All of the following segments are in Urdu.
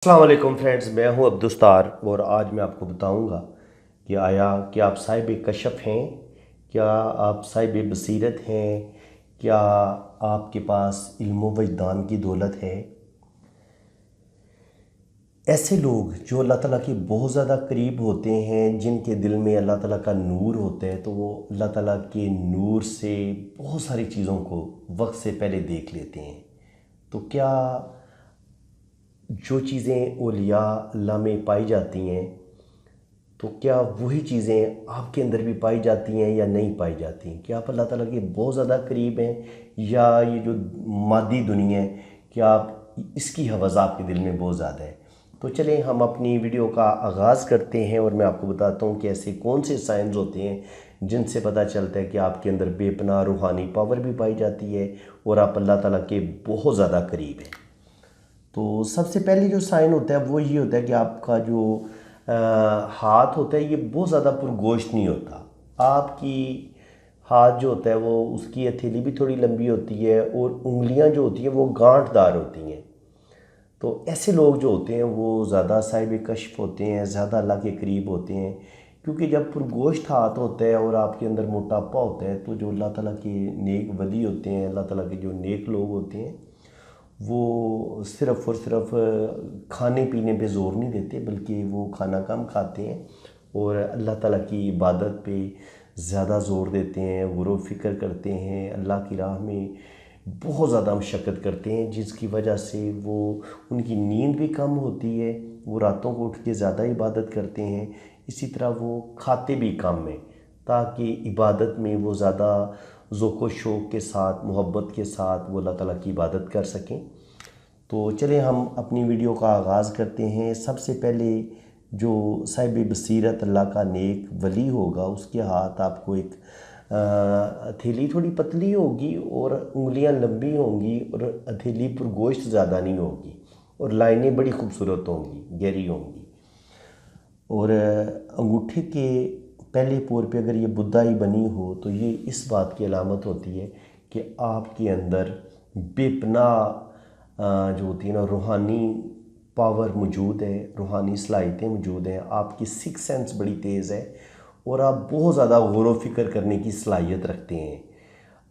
السلام علیکم فرینڈز، میں ہوں عبدالستار اور آج میں آپ کو بتاؤں گا کہ کیا آپ صاحب کشف ہیں، کیا آپ صاحب بصیرت ہیں، کیا آپ کے پاس علم و وجدان کی دولت ہے۔ ایسے لوگ جو اللہ تعالیٰ کے بہت زیادہ قریب ہوتے ہیں، جن کے دل میں اللہ تعالیٰ کا نور ہوتا ہے، تو وہ اللہ تعالیٰ کے نور سے بہت ساری چیزوں کو وقت سے پہلے دیکھ لیتے ہیں۔ تو کیا جو چیزیں اولیاء اللہ میں پائی جاتی ہیں، تو کیا وہی چیزیں آپ کے اندر بھی پائی جاتی ہیں یا نہیں پائی جاتی ہیں؟ کیا آپ اللہ تعالیٰ کے بہت زیادہ قریب ہیں، یا یہ جو مادی دنیا ہے کیا آپ اس کی حوث آپ کے دل میں بہت زیادہ ہے؟ تو چلیں ہم اپنی ویڈیو کا آغاز کرتے ہیں، اور میں آپ کو بتاتا ہوں کہ ایسے کون سے سائنز ہوتے ہیں جن سے پتہ چلتا ہے کہ آپ کے اندر بے پناہ روحانی پاور بھی پائی جاتی ہے اور آپ اللہ تعالیٰ کے بہت زیادہ قریب ہیں۔ تو سب سے پہلے جو سائن ہوتا ہے وہ یہ ہوتا ہے کہ آپ کا جو ہاتھ ہوتا ہے یہ بہت زیادہ پرگوشت نہیں ہوتا۔ آپ کی ہاتھ جو ہوتا ہے وہ اس کی ہتھیلی بھی تھوڑی لمبی ہوتی ہے، اور انگلیاں جو ہوتی ہیں وہ گانٹھ دار ہوتی ہیں۔ تو ایسے لوگ جو ہوتے ہیں وہ زیادہ صاحب کشف ہوتے ہیں، زیادہ اللہ کے قریب ہوتے ہیں، کیونکہ جب پرگوشت ہاتھ ہوتا ہے اور آپ کے اندر موٹاپا ہوتا ہے تو جو اللہ تعالیٰ کے نیک ولی ہوتے ہیں، اللہ تعالیٰ کے جو نیک لوگ ہوتے ہیں، وہ صرف اور صرف کھانے پینے پہ زور نہیں دیتے، بلکہ وہ کھانا کم کھاتے ہیں اور اللہ تعالیٰ کی عبادت پہ زیادہ زور دیتے ہیں، غور و فکر کرتے ہیں، اللہ کی راہ میں بہت زیادہ مشقت کرتے ہیں، جس کی وجہ سے وہ ان کی نیند بھی کم ہوتی ہے، وہ راتوں کو اٹھ کے زیادہ عبادت کرتے ہیں، اسی طرح وہ کھاتے بھی کم ہیں تاکہ عبادت میں وہ زیادہ ذوق و شوق کے ساتھ، محبت کے ساتھ وہ اللہ تعالیٰ کی عبادت کر سکیں۔ تو چلیں ہم اپنی ویڈیو کا آغاز کرتے ہیں۔ سب سے پہلے جو صاحب بصیرت اللہ کا نیک ولی ہوگا، اس کے ہاتھ آپ کو ایک ہتھیلی تھوڑی پتلی ہوگی اور انگلیاں لمبی ہوں گی، اور ہتھیلی پر گوشت زیادہ نہیں ہوگی، اور لائنیں بڑی خوبصورت ہوں گی، گہری ہوں گی، اور انگوٹھے کے پہلے پور پہ اگر یہ بدھائی بنی ہو تو یہ اس بات کی علامت ہوتی ہے کہ آپ کے اندر بے پناہ جو ہوتی ہے نا روحانی پاور موجود ہے، روحانی صلاحیتیں موجود ہیں، آپ کی سکس سینس بڑی تیز ہے، اور آپ بہت زیادہ غور و فکر کرنے کی صلاحیت رکھتے ہیں۔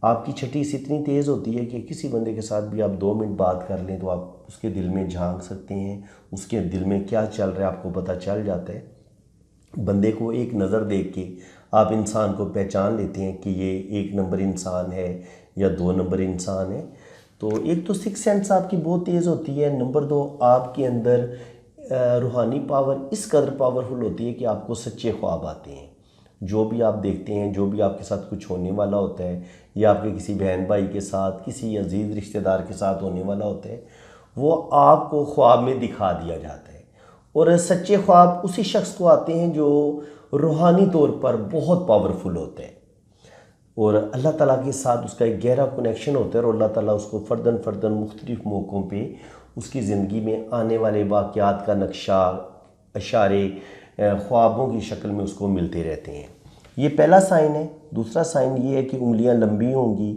آپ کی چھٹی سے اتنی تیز ہوتی ہے کہ کسی بندے کے ساتھ بھی آپ 2 منٹ بات کر لیں تو آپ اس کے دل میں جھانک سکتے ہیں، اس کے دل میں کیا چل رہا ہے آپ کو پتہ چل جاتا ہے۔ بندے کو ایک نظر دیکھ کے آپ انسان کو پہچان لیتے ہیں کہ یہ 1 نمبر انسان ہے یا 2 نمبر انسان ہے۔ تو ایک تو سکس سینس آپ کی بہت تیز ہوتی ہے، نمبر 2 آپ کے اندر روحانی پاور اس قدر پاورفل ہوتی ہے کہ آپ کو سچے خواب آتے ہیں۔ جو بھی آپ دیکھتے ہیں، جو بھی آپ کے ساتھ کچھ ہونے والا ہوتا ہے، یا آپ کے کسی بہن بھائی کے ساتھ، کسی عزیز رشتہ دار کے ساتھ ہونے والا ہوتا ہے، وہ آپ کو خواب میں دکھا دیا جاتا ہے۔ اور سچے خواب اسی شخص کو آتے ہیں جو روحانی طور پر بہت پاورفل ہوتے ہیں، اور اللہ تعالیٰ کے ساتھ اس کا ایک گہرا کنیکشن ہوتا ہے، اور اللہ تعالیٰ اس کو فرداً فرداً مختلف موقعوں پہ اس کی زندگی میں آنے والے واقعات کا نقشہ، اشارے، خوابوں کی شکل میں اس کو ملتے رہتے ہیں۔ یہ پہلا سائن ہے۔ دوسرا سائن یہ ہے کہ انگلیاں لمبی ہوں گی،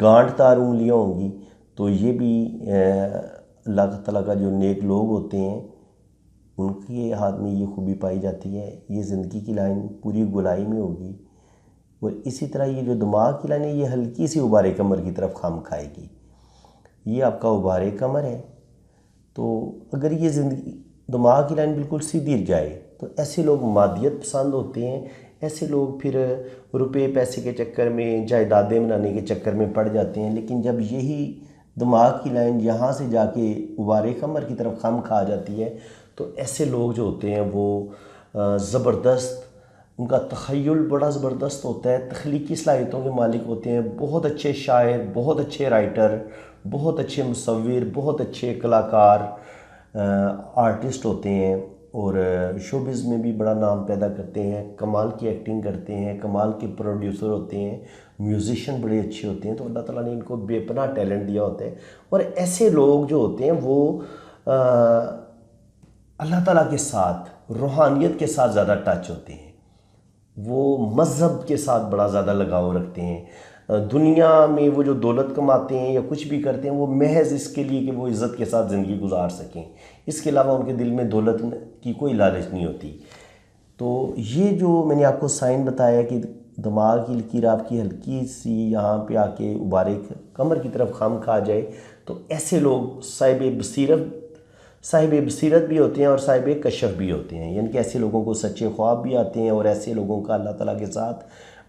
گانٹھ دار انگلیاں ہوں گی، تو یہ بھی اللہ تعالیٰ کا جو نیک لوگ ہوتے ہیں ان کے ہاتھ میں یہ خوبی پائی جاتی ہے۔ یہ زندگی کی لائن پوری گولائی میں ہوگی، اور اسی طرح یہ جو دماغ کی لائن ہے یہ ہلکی سی عبارِ کمر کی طرف خم کھائے گی، یہ آپ کا عبارِ کمر ہے۔ تو اگر یہ زندگی دماغ کی لائن بالکل سیدھی جائے تو ایسے لوگ مادیت پسند ہوتے ہیں، ایسے لوگ پھر روپے پیسے کے چکر میں، جائیدادیں بنانے کے چکر میں پڑ جاتے ہیں۔ لیکن جب یہی دماغ کی لائن یہاں سے جا کے عبارِ کمر کی طرف خم کھا جاتی ہے تو ایسے لوگ جو ہوتے ہیں وہ زبردست، ان کا تخیل بڑا زبردست ہوتا ہے، تخلیقی صلاحیتوں کے مالک ہوتے ہیں، بہت اچھے شاعر، بہت اچھے رائٹر، بہت اچھے مصور، بہت اچھے کلاکار، آرٹسٹ ہوتے ہیں، اور شوبز میں بھی بڑا نام پیدا کرتے ہیں، کمال کی ایکٹنگ کرتے ہیں، کمال کے پروڈیوسر ہوتے ہیں، میوزیشین بڑے اچھے ہوتے ہیں۔ تو اللہ تعالیٰ نے ان کو بے پناہ ٹیلنٹ دیا ہوتا ہے، اور ایسے لوگ جو ہوتے ہیں وہ اللہ تعالیٰ کے ساتھ، روحانیت کے ساتھ زیادہ ٹچ ہوتے ہیں، وہ مذہب کے ساتھ بڑا زیادہ لگاؤ رکھتے ہیں۔ دنیا میں وہ جو دولت کماتے ہیں یا کچھ بھی کرتے ہیں وہ محض اس کے لیے کہ وہ عزت کے ساتھ زندگی گزار سکیں، اس کے علاوہ ان کے دل میں دولت کی کوئی لالچ نہیں ہوتی۔ تو یہ جو میں نے آپ کو سائن بتایا کہ دماغ کی لکیر آپ کی ہلکی سی یہاں پہ آ کے ابارے کمر کی طرف خم کھا جائے، تو ایسے لوگ صاحب بصیرت بھی ہوتے ہیں اور صاحب کشف بھی ہوتے ہیں، یعنی کہ ایسے لوگوں کو سچے خواب بھی آتے ہیں، اور ایسے لوگوں کا اللہ تعالیٰ کے ساتھ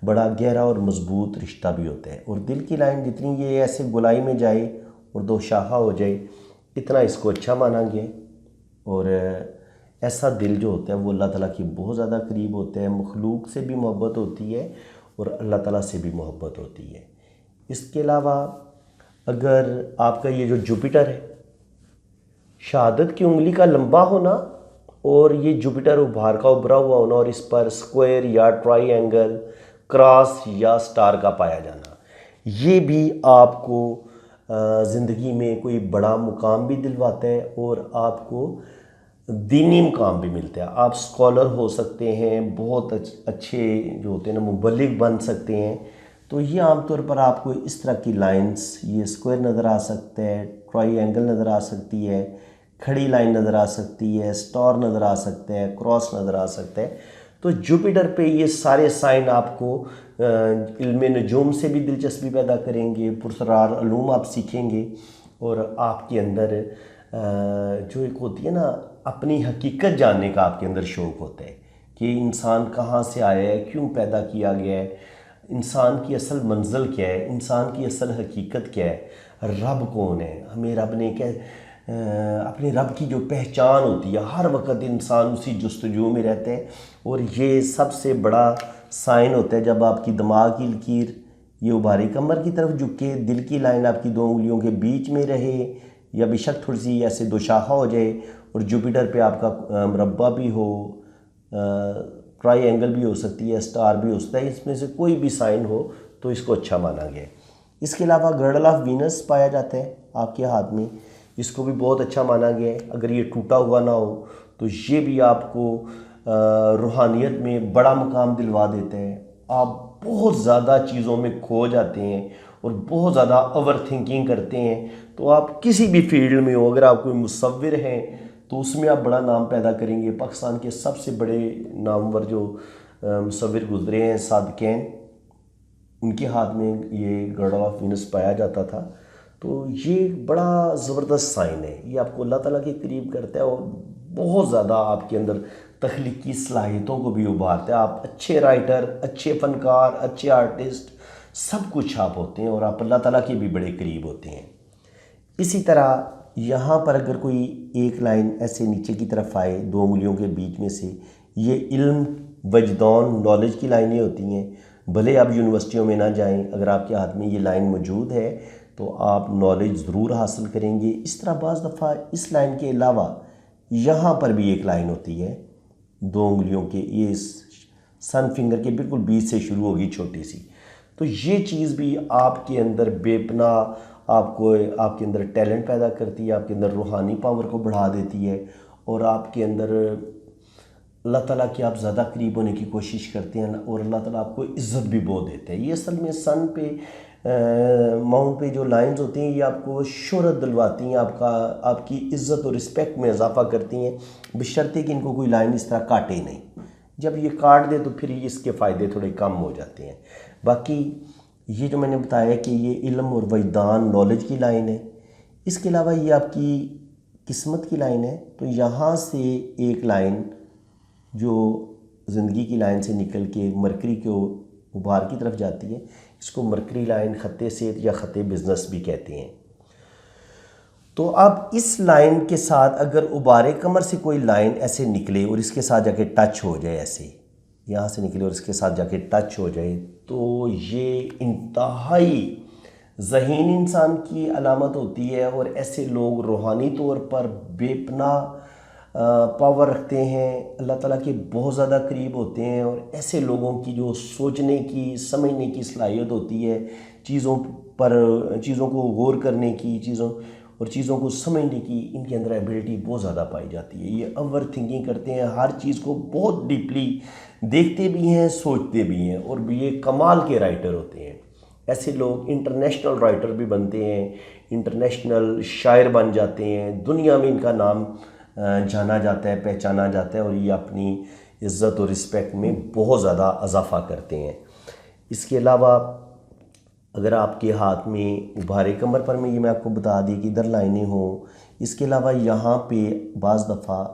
بڑا گہرا اور مضبوط رشتہ بھی ہوتا ہے۔ اور دل کی لائن جتنی یہ ایسے گولائی میں جائے اور دو شاخہ ہو جائے، اتنا اس کو اچھا مانا گیا۔ اور ایسا دل جو ہوتا ہے وہ اللہ تعالیٰ کی بہت زیادہ قریب ہوتا ہے، مخلوق سے بھی محبت ہوتی ہے اور اللہ تعالیٰ سے بھی محبت ہوتی ہے۔ اس کے علاوہ اگر آپ کا یہ جو جوپیٹر ہے، شہادت کی انگلی کا لمبا ہونا اور یہ جوپیٹر ابھار کا ابھرا ہوا ہونا اور اس پر سکوائر یا ٹرائی اینگل، کراس یا سٹار کا پایا جانا، یہ بھی آپ کو زندگی میں کوئی بڑا مقام بھی دلواتا ہے اور آپ کو دینی مقام بھی ملتا ہے۔ آپ سکولر ہو سکتے ہیں، بہت اچھے جو ہوتے ہیں نا مبلغ بن سکتے ہیں۔ تو یہ عام طور پر آپ کو اس طرح کی لائنز، یہ سکوائر نظر آ سکتا ہے، ٹرائی اینگل نظر آ سکتی ہے، کھڑی لائن نظر آ سکتی ہے، سٹار نظر آ سکتا ہے، کراس نظر آ سکتا ہے۔ تو جوپیٹر پہ یہ سارے سائن آپ کو علم نجوم سے بھی دلچسپی پیدا کریں گے، پرسرار علوم آپ سیکھیں گے، اور آپ کے اندر جو ایک ہوتی ہے نا اپنی حقیقت جاننے کا آپ کے اندر شوق ہوتا ہے کہ انسان کہاں سے آیا ہے، کیوں پیدا کیا گیا ہے، انسان کی اصل منزل کیا ہے، انسان کی اصل حقیقت کیا ہے، رب کون ہے۔ ہمیں رب نے اپنے رب کی جو پہچان ہوتی ہے، ہر وقت انسان اسی جستجو میں رہتے ہیں، اور یہ سب سے بڑا سائن ہوتا ہے جب آپ کی دماغ کی لکیر یہ ابھاری کمر کی طرف جھکے، دل کی لائن آپ کی دو انگلیوں کے بیچ میں رہے، یا بے شک تھوڑی سی ایسے دو شاخہ ہو جائے، اور جوپیٹر پہ آپ کا مربع بھی ہو، ٹرائی اینگل بھی ہو سکتی ہے، سٹار بھی ہو سکتا ہے، اس میں سے کوئی بھی سائن ہو تو اس کو اچھا مانا گیا ہے۔ اس کے علاوہ گرڈل آف وینس پایا جاتا ہے آپ کے ہاتھ میں، اس کو بھی بہت اچھا مانا گیا ہے۔ اگر یہ ٹوٹا ہوا نہ ہو تو یہ بھی آپ کو روحانیت میں بڑا مقام دلوا دیتا ہے۔ آپ بہت زیادہ چیزوں میں کھو جاتے ہیں اور بہت زیادہ اوور تھنکنگ کرتے ہیں، تو آپ کسی بھی فیلڈ میں ہو، اگر آپ کوئی مصور ہیں تو اس میں آپ بڑا نام پیدا کریں گے۔ پاکستان کے سب سے بڑے نامور جو مصور گزرے ہیں صادقین، ان کے ہاتھ میں یہ گرڈل آف وینس پایا جاتا تھا۔ تو یہ بڑا زبردست سائن ہے، یہ آپ کو اللہ تعالیٰ کے قریب کرتا ہے اور بہت زیادہ آپ کے اندر تخلیقی صلاحیتوں کو بھی ابھارتا ہے۔ آپ اچھے رائٹر، اچھے فنکار، اچھے آرٹسٹ، سب کچھ آپ ہوتے ہیں اور آپ اللہ تعالیٰ کے بھی بڑے قریب ہوتے ہیں۔ اسی طرح یہاں پر اگر کوئی ایک لائن ایسے نیچے کی طرف آئے دو انگلیوں کے بیچ میں سے، یہ علم، وجدان، نالج کی لائنیں ہوتی ہیں۔ بھلے آپ یونیورسٹیوں میں نہ جائیں، اگر آپ کے ہاتھ میں یہ لائن موجود ہے تو آپ نالج ضرور حاصل کریں گے۔ اس طرح بعض دفعہ اس لائن کے علاوہ یہاں پر بھی ایک لائن ہوتی ہے دو انگلیوں کے، یہ سن فنگر کے بالکل بیچ سے شروع ہوگی چھوٹی سی، تو یہ چیز بھی آپ کے اندر بے پناہ آپ کے اندر ٹیلنٹ پیدا کرتی ہے، آپ کے اندر روحانی پاور کو بڑھا دیتی ہے، اور آپ کے اندر اللہ تعالیٰ کے آپ زیادہ قریب ہونے کی کوشش کرتے ہیں، اور اللہ تعالیٰ آپ کو عزت بھی بہت دیتے ہیں۔ یہ اصل میں سن پہ ماؤنٹ پہ جو لائنز ہوتی ہیں یہ آپ کو شہرت دلواتی ہیں، آپ کی عزت اور رسپیکٹ میں اضافہ کرتی ہیں، بشرطے کہ ان کو کوئی لائن اس طرح کاٹے نہیں۔ جب یہ کاٹ دے تو پھر اس کے فائدے تھوڑے کم ہو جاتے ہیں۔ باقی یہ جو میں نے بتایا کہ یہ علم اور وجدان، نالج کی لائن ہے، اس کے علاوہ یہ آپ کی قسمت کی لائن ہے۔ تو یہاں سے ایک لائن جو زندگی کی لائن سے نکل کے مرکری کو ابھار کی طرف جاتی ہے، اس کو مرکری لائن، خط صحت یا خط بزنس بھی کہتے ہیں۔ تو اب اس لائن کے ساتھ اگر ابارے کمر سے کوئی لائن ایسے نکلے اور اس کے ساتھ جا کے ٹچ ہو جائے، ایسے یہاں سے نکلے اور اس کے ساتھ جا کے ٹچ ہو جائے، تو یہ انتہائی ذہین انسان کی علامت ہوتی ہے، اور ایسے لوگ روحانی طور پر بے پناہ پاور رکھتے ہیں، اللہ تعالیٰ کے بہت زیادہ قریب ہوتے ہیں، اور ایسے لوگوں کی جو سوچنے کی، سمجھنے کی صلاحیت ہوتی ہے، چیزوں کو غور کرنے کی، چیزوں کو سمجھنے کی، ان کے اندر ایبلٹی بہت زیادہ پائی جاتی ہے۔ یہ اوور تھنکنگ کرتے ہیں، ہر چیز کو بہت ڈیپلی دیکھتے بھی ہیں، سوچتے بھی ہیں، اور یہ کمال کے رائٹر ہوتے ہیں۔ ایسے لوگ انٹرنیشنل رائٹر بھی بنتے ہیں، انٹرنیشنل شاعر بن جاتے ہیں، دنیا میں ان کا نام جانا جاتا ہے، پہچانا جاتا ہے، اور یہ اپنی عزت اور رسپیکٹ میں بہت زیادہ اضافہ کرتے ہیں۔ اس کے علاوہ اگر آپ کے ہاتھ میں ابھارے کمر پر میں یہ میں آپ کو بتا دی کہ ادھر لائنیں ہوں، اس کے علاوہ یہاں پہ بعض دفعہ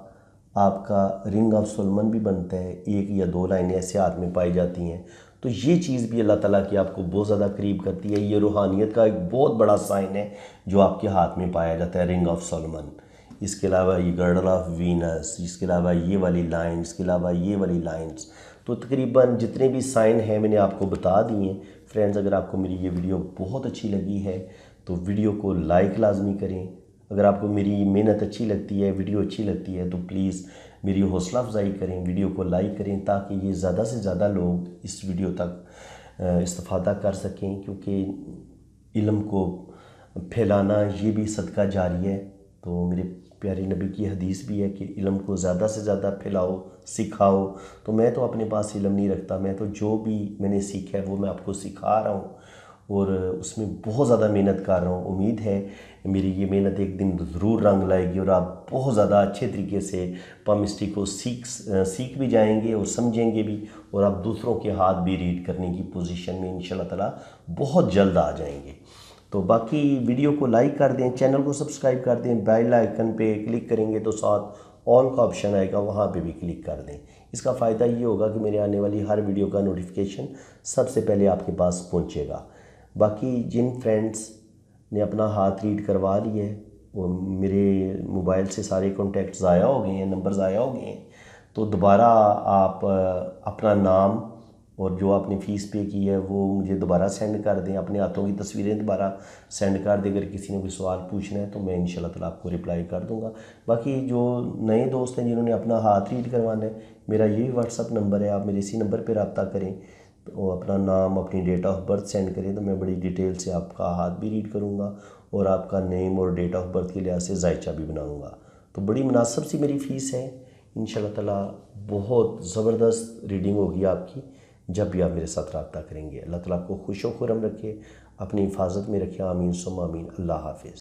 آپ کا رنگ آف سولمن بھی بنتا ہے، 1 یا 2 لائنیں ایسے ہاتھ میں پائی جاتی ہیں، تو یہ چیز بھی اللہ تعالیٰ کی آپ کو بہت زیادہ قریب کرتی ہے۔ یہ روحانیت کا ایک بہت بڑا سائن ہے جو آپ کے ہاتھ میں پایا جاتا ہے، رنگ آف سولمن۔ اس کے علاوہ یہ گرڈل آف وینس، اس کے علاوہ یہ والی لائن، اس کے علاوہ یہ والی لائنز، تو تقریباً جتنے بھی سائن ہیں میں نے آپ کو بتا دی ہیں۔ فرینڈز، اگر آپ کو میری یہ ویڈیو بہت اچھی لگی ہے تو ویڈیو کو لائک لازمی کریں۔ اگر آپ کو میری محنت اچھی لگتی ہے، ویڈیو اچھی لگتی ہے، تو پلیز میری حوصلہ افزائی کریں، ویڈیو کو لائک کریں تاکہ یہ زیادہ سے زیادہ لوگ اس ویڈیو تک استفادہ کر سکیں، کیونکہ علم کو پھیلانا یہ بھی صدقہ جاری ہے۔ تو میرے پیارے نبی کی حدیث بھی ہے کہ علم کو زیادہ سے زیادہ پھیلاؤ، سکھاؤ۔ تو میں تو اپنے پاس علم نہیں رکھتا، میں تو جو بھی میں نے سیکھا ہے وہ میں آپ کو سکھا رہا ہوں، اور اس میں بہت زیادہ محنت کر رہا ہوں۔ امید ہے میری یہ محنت ایک دن ضرور رنگ لائے گی اور آپ بہت زیادہ اچھے طریقے سے پامسٹری کو سیکھ بھی جائیں گے اور سمجھیں گے بھی، اور آپ دوسروں کے ہاتھ بھی ریڈ کرنے کی پوزیشن میں انشاءاللہ تعالیٰ بہت جلد آ جائیں گے۔ تو باقی ویڈیو کو لائک کر دیں، چینل کو سبسکرائب کر دیں، بیل آئیکن پہ کلک کریں گے تو ساتھ آل کا آپشن آئے گا، وہاں پہ بھی کلک کر دیں۔ اس کا فائدہ یہ ہوگا کہ میرے آنے والی ہر ویڈیو کا نوٹیفیکیشن سب سے پہلے آپ کے پاس پہنچے گا۔ باقی جن فرینڈز نے اپنا ہاتھ ریڈ کروا لی ہے، وہ میرے موبائل سے سارے کانٹیکٹ ضائع ہو گئے ہیں، نمبر ضائع ہو گئے ہیں، تو دوبارہ آپ اپنا نام اور جو آپ نے فیس پے کی ہے وہ مجھے دوبارہ سینڈ کر دیں، اپنے ہاتھوں کی تصویریں دوبارہ سینڈ کر دیں۔ اگر کسی نے کوئی سوال پوچھنا ہے تو میں انشاءاللہ تعالیٰ آپ کو رپلائی کر دوں گا۔ باقی جو نئے دوست ہیں جنہوں نے اپنا ہاتھ ریڈ کروانا ہے، میرا یہی واٹس اپ نمبر ہے، آپ میرے اسی نمبر پہ رابطہ کریں، تو اپنا نام، اپنی ڈیٹ آف برتھ سینڈ کریں، تو میں بڑی ڈیٹیل سے آپ کا ہاتھ بھی ریڈ کروں گا اور آپ کا نیم اور ڈیٹ آف برتھ کے لحاظ سے ذائچہ بھی بناؤں گا۔ تو بڑی مناسب سی میری فیس ہے، انشاءاللہ تعالیٰ بہت زبردست ریڈنگ ہوگی آپ کی جب بھی آپ میرے ساتھ رابطہ کریں گے۔ اللہ تعالیٰ آپ کو خوش و خرم رکھے، اپنی حفاظت میں رکھے، آمین ثم آمین۔ اللہ حافظ۔